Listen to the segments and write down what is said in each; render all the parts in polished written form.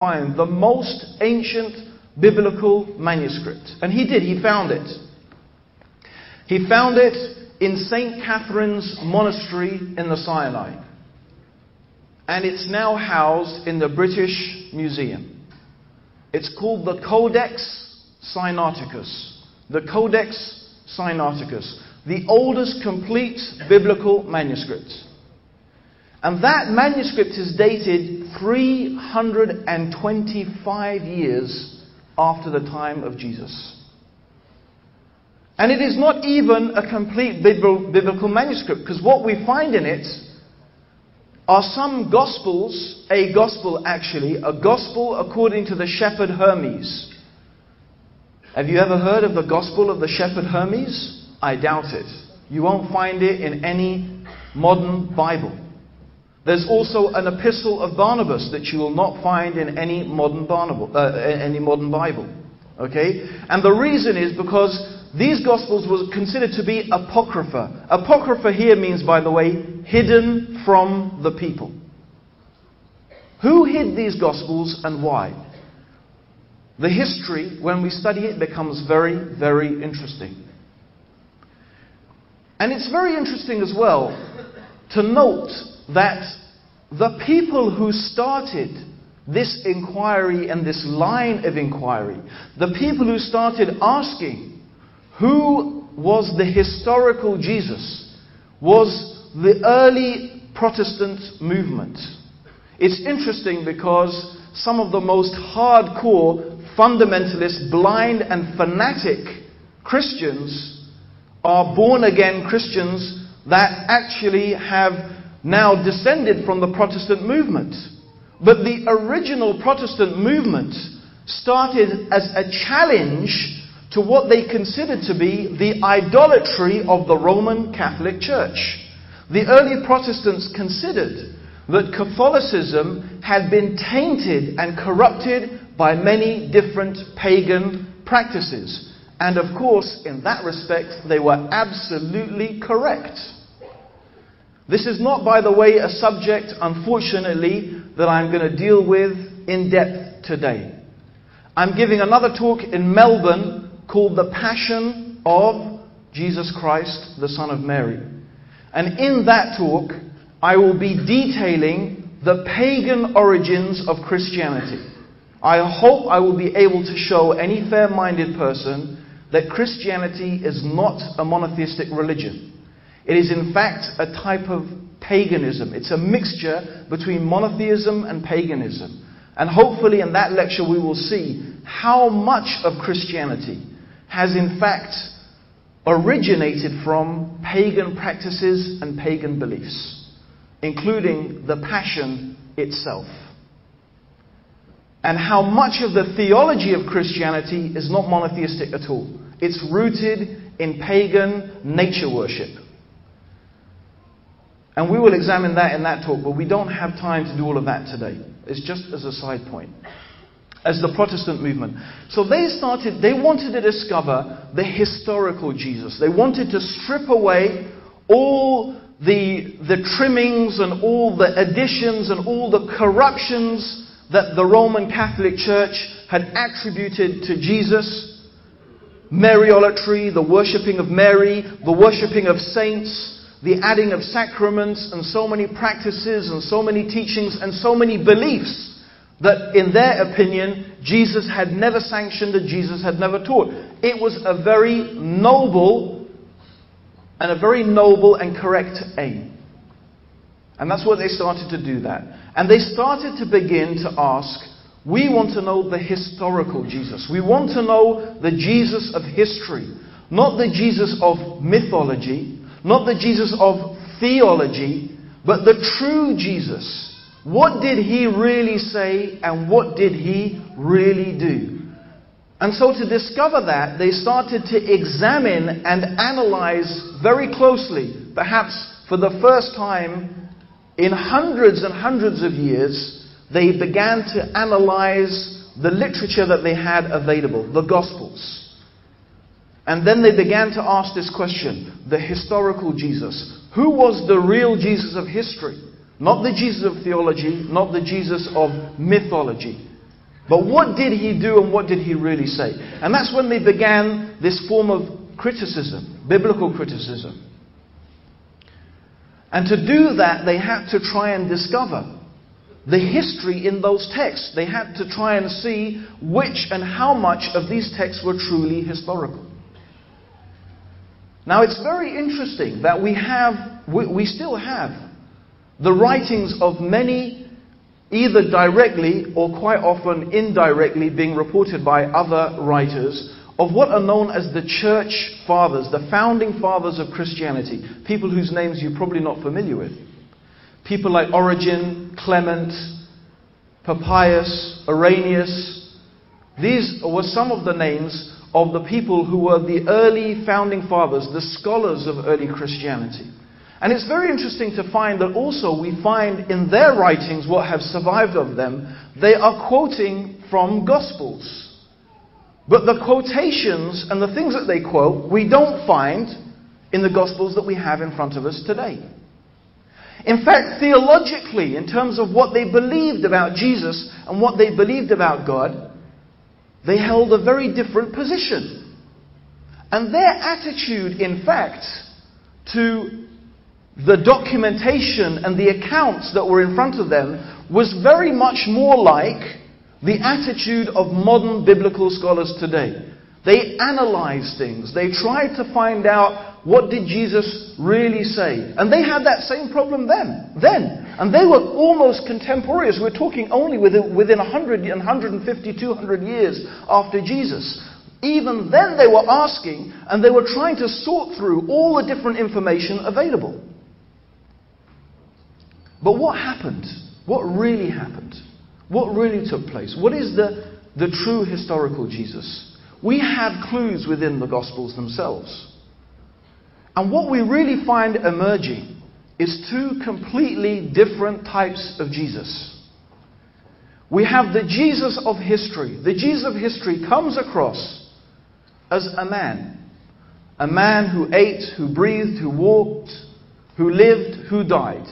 find the most ancient biblical manuscript. And he did, he found it. He found it in St. Catherine's Monastery in the Sinai. And it's now housed in the British Museum. It's called the Codex Sinaiticus. The Codex Sinaiticus. The oldest complete biblical manuscript. And that manuscript is dated 325 years after the time of Jesus. And it is not even a complete biblical manuscript, because what we find in it are some gospels, a gospel according to the shepherd Hermes. Have you ever heard of the gospel of the shepherd Hermes? I doubt it. You won't find it in any modern Bible. There's also an epistle of Barnabas that you will not find in any modern Bible. Okay? And the reason is because these Gospels were considered to be apocrypha. Apocrypha here means, by the way, hidden from the people. Who hid these Gospels and why? The history, when we study it, becomes very, very interesting. And it's very interesting as well to note that the people who started this inquiry and this line of inquiry, the people who started asking who was the historical Jesus, was the early Protestant movement. It's interesting because some of the most hardcore, fundamentalist, blind and fanatic Christians are born-again Christians that actually have now descended from the Protestant movement. But the original Protestant movement started as a challenge to what they considered to be the idolatry of the Roman Catholic Church. The early Protestants considered that Catholicism had been tainted and corrupted by many different pagan practices. And of course, in that respect, they were absolutely correct. This is not, by the way, a subject, unfortunately, that I'm going to deal with in depth today. I'm giving another talk in Melbourne called The Passion of Jesus Christ, the Son of Mary. And in that talk, I will be detailing the pagan origins of Christianity. I hope I will be able to show any fair-minded person that Christianity is not a monotheistic religion. It is in fact a type of paganism. It's a mixture between monotheism and paganism. And hopefully in that lecture we will see how much of Christianity has in fact originated from pagan practices and pagan beliefs, including the Passion itself. And how much of the theology of Christianity is not monotheistic at all. It's rooted in pagan nature worship. And we will examine that in that talk, but we don't have time to do all of that today. It's just as a side point. As the Protestant movement. So they wanted to discover the historical Jesus. They wanted to strip away all the trimmings and all the additions and all the corruptions that the Roman Catholic Church had attributed to Jesus. Mariolatry, the worshipping of Mary, the worshipping of saints, the adding of sacraments, and so many practices and so many teachings and so many beliefs that in their opinion Jesus had never sanctioned and Jesus had never taught. It was a very noble and correct aim. And that's what they started to do that. And they started to begin to ask, we want to know the historical Jesus. We want to know the Jesus of history. Not the Jesus of mythology, not the Jesus of theology, but the true Jesus. What did he really say and what did he really do? And so to discover that, they started to examine and analyze very closely, perhaps for the first time in hundreds and hundreds of years, they began to analyze the literature that they had available, the Gospels. And then they began to ask this question, the historical Jesus. Who was the real Jesus of history? Not the Jesus of theology, not the Jesus of mythology. But what did he do and what did he really say? And that's when they began this form of criticism, biblical criticism. And to do that, they had to try and discover the history in those texts. They had to try and see which and how much of these texts were truly historical. Now it's very interesting that we still have the writings of many, either directly or quite often indirectly being reported by other writers, of what are known as the church fathers, the founding fathers of Christianity, people whose names you're probably not familiar with. People like Origen, Clement, Papias, Irenaeus. These were some of the names of the people who were the early founding fathers, the scholars of early Christianity. And it's very interesting to find that also we find in their writings, what have survived of them, they are quoting from Gospels. But the quotations and the things that they quote, we don't find in the Gospels that we have in front of us today. In fact, theologically, in terms of what they believed about Jesus and what they believed about God, they held a very different position. And their attitude, in fact, to the documentation and the accounts that were in front of them was very much more like the attitude of modern biblical scholars today. They analyzed things. They tried to find out, what did Jesus really say? And they had that same problem then. And they were almost contemporaries. We're talking only within 100, 150, 200 years after Jesus. Even then they were asking, and they were trying to sort through all the different information available. But what happened? What really happened? What really took place? What is the true historical Jesus? We have clues within the Gospels themselves. And what we really find emerging is two completely different types of Jesus. We have the Jesus of history. The Jesus of history comes across as a man. A man who ate, who breathed, who walked, who lived, who died.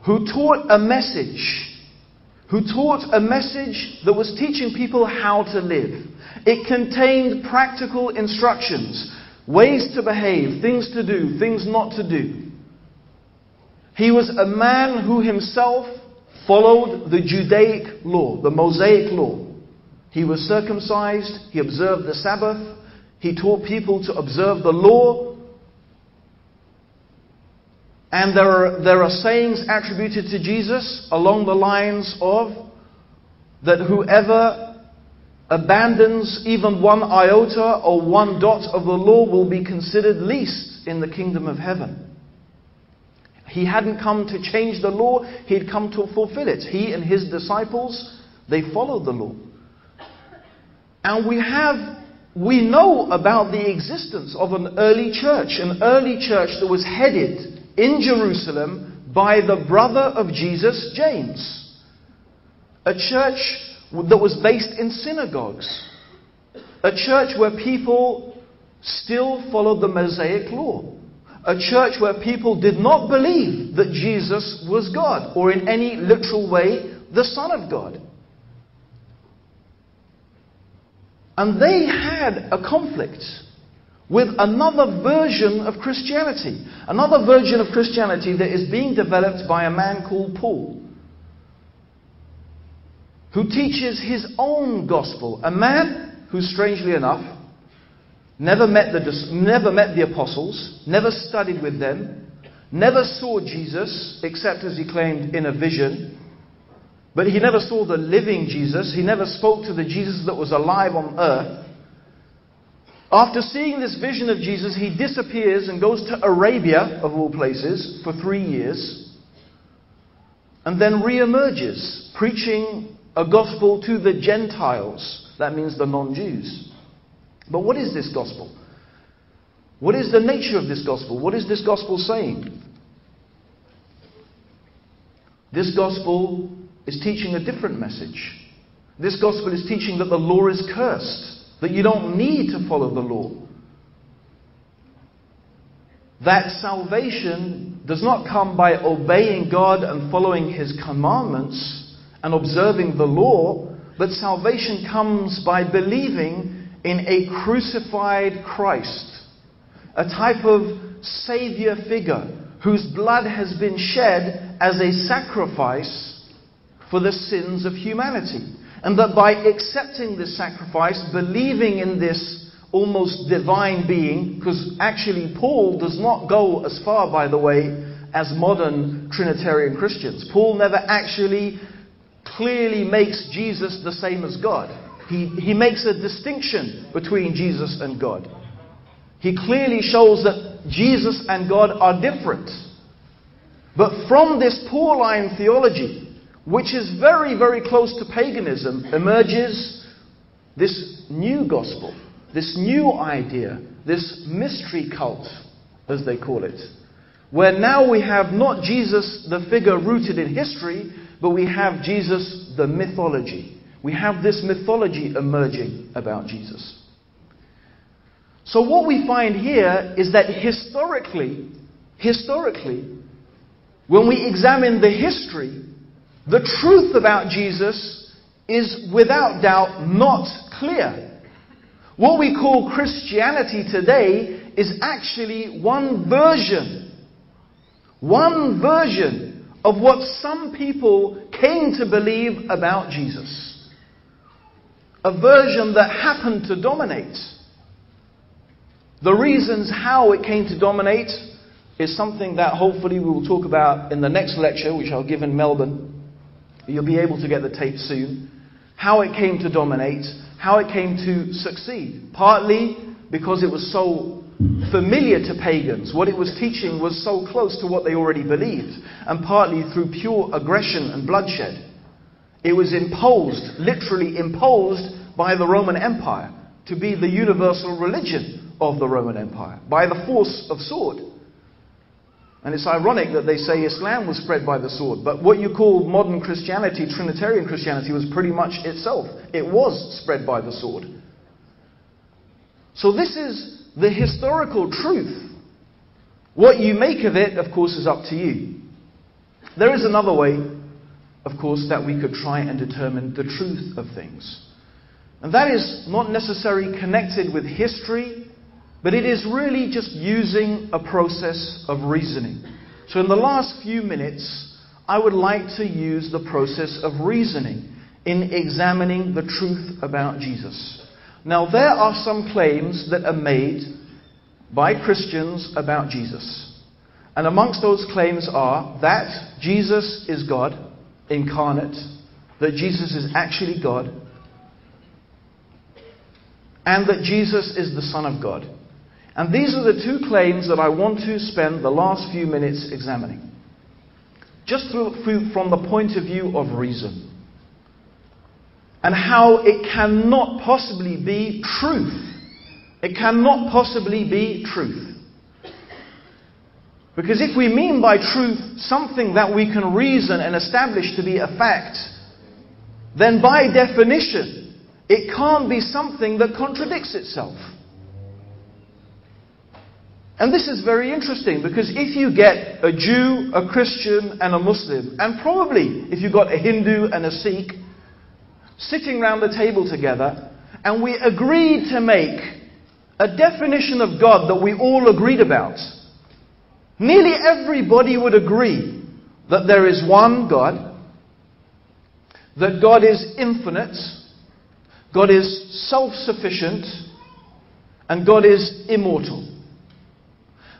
Who taught a message. Who taught a message that was teaching people how to live. It contained practical instructions, ways to behave, things to do, things not to do. He was a man who himself followed the Judaic law, the Mosaic law. He was circumcised, he observed the Sabbath, he taught people to observe the law. And there are sayings attributed to Jesus along the lines of that whoever abandons even one iota or one dot of the law will be considered least in the kingdom of heaven. He hadn't come to change the law, he had come to fulfill it. He and his disciples, they followed the law. And we know about the existence of an early church that was headed in Jerusalem by the brother of Jesus, James. A church that was based in synagogues. A church where people still followed the Mosaic law. A church where people did not believe that Jesus was God, or in any literal way, the Son of God. And they had a conflict with another version of Christianity. Another version of Christianity that is being developed by a man called Paul, who teaches his own gospel. A man who, strangely enough, never met the apostles, never studied with them, never saw Jesus, except as he claimed in a vision. But he never saw the living Jesus. He never spoke to the Jesus that was alive on earth. After seeing this vision of Jesus, he disappears and goes to Arabia, of all places, for 3 years. And then re-emerges, preaching a gospel to the Gentiles. That means the non-Jews. But what is this gospel? What is the nature of this gospel? What is this gospel saying? This gospel is teaching a different message. This gospel is teaching that the law is cursed. That you don't need to follow the law. That salvation does not come by obeying God and following His commandments and observing the law, but salvation comes by believing in a crucified Christ, a type of Savior figure whose blood has been shed as a sacrifice for the sins of humanity. And that by accepting this sacrifice, believing in this almost divine being, because actually Paul does not go as far, by the way, as modern Trinitarian Christians. Paul never actually clearly makes Jesus the same as God. He makes a distinction between Jesus and God. He clearly shows that Jesus and God are different. But from this Pauline theology, which is very, very close to paganism, emerges this new gospel, this new idea, this mystery cult, as they call it, where now we have not Jesus, the figure rooted in history, but we have Jesus, the mythology. We have this mythology emerging about Jesus. So what we find here is that historically, when we examine the history, the truth about Jesus is without doubt not clear. What we call Christianity today is actually one version of what some people came to believe about Jesus. A version that happened to dominate. The reasons how it came to dominate is something that hopefully we will talk about in the next lecture, which I'll give in Melbourne. You'll be able to get the tape soon. How it came to dominate, how it came to succeed. Partly because it was so familiar to pagans. What it was teaching was so close to what they already believed. And partly through pure aggression and bloodshed. It was imposed, literally imposed by the Roman Empire to be the universal religion of the Roman Empire, by the force of sword. And it's ironic that they say Islam was spread by the sword, but what you call modern Christianity, Trinitarian Christianity, was pretty much itself. It was spread by the sword. So this is the historical truth. What you make of it, of course, is up to you. There is another way, of course, that we could try and determine the truth of things. And that is not necessarily connected with history, but it is really just using a process of reasoning. So in the last few minutes, I would like to use the process of reasoning in examining the truth about Jesus. Now, there are some claims that are made by Christians about Jesus. And amongst those claims are that Jesus is God incarnate, that Jesus is actually God, and that Jesus is the Son of God. And these are the two claims that I want to spend the last few minutes examining. Just from the point of view of reason. And how it cannot possibly be truth. It cannot possibly be truth. Because if we mean by truth something that we can reason and establish to be a fact, then by definition, it can't be something that contradicts itself. And this is very interesting, because if you get a Jew, a Christian, and a Muslim, and probably if you got a Hindu and a Sikh, sitting round the table together, and we agreed to make a definition of God that we all agreed about, nearly everybody would agree that there is one God, that God is infinite, God is self-sufficient, and God is immortal.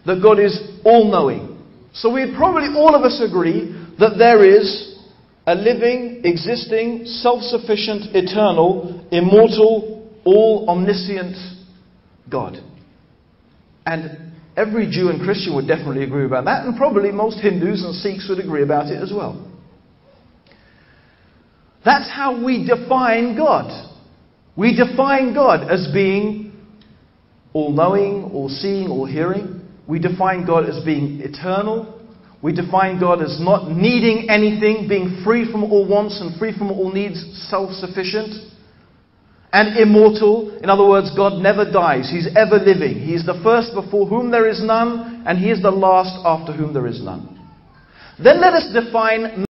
That God is all-knowing. So we'd probably all of us agree that there is a living, existing, self-sufficient, eternal, immortal, all-omniscient God. And every Jew and Christian would definitely agree about that, and probably most Hindus and Sikhs would agree about it as well. That's how we define God. We define God as being all-knowing, all-seeing, all-hearing. We define God as being eternal. We define God as not needing anything, being free from all wants and free from all needs, self-sufficient. And immortal. In other words, God never dies. He's ever living. He is the first before whom there is none, and He is the last after whom there is none. Then let us define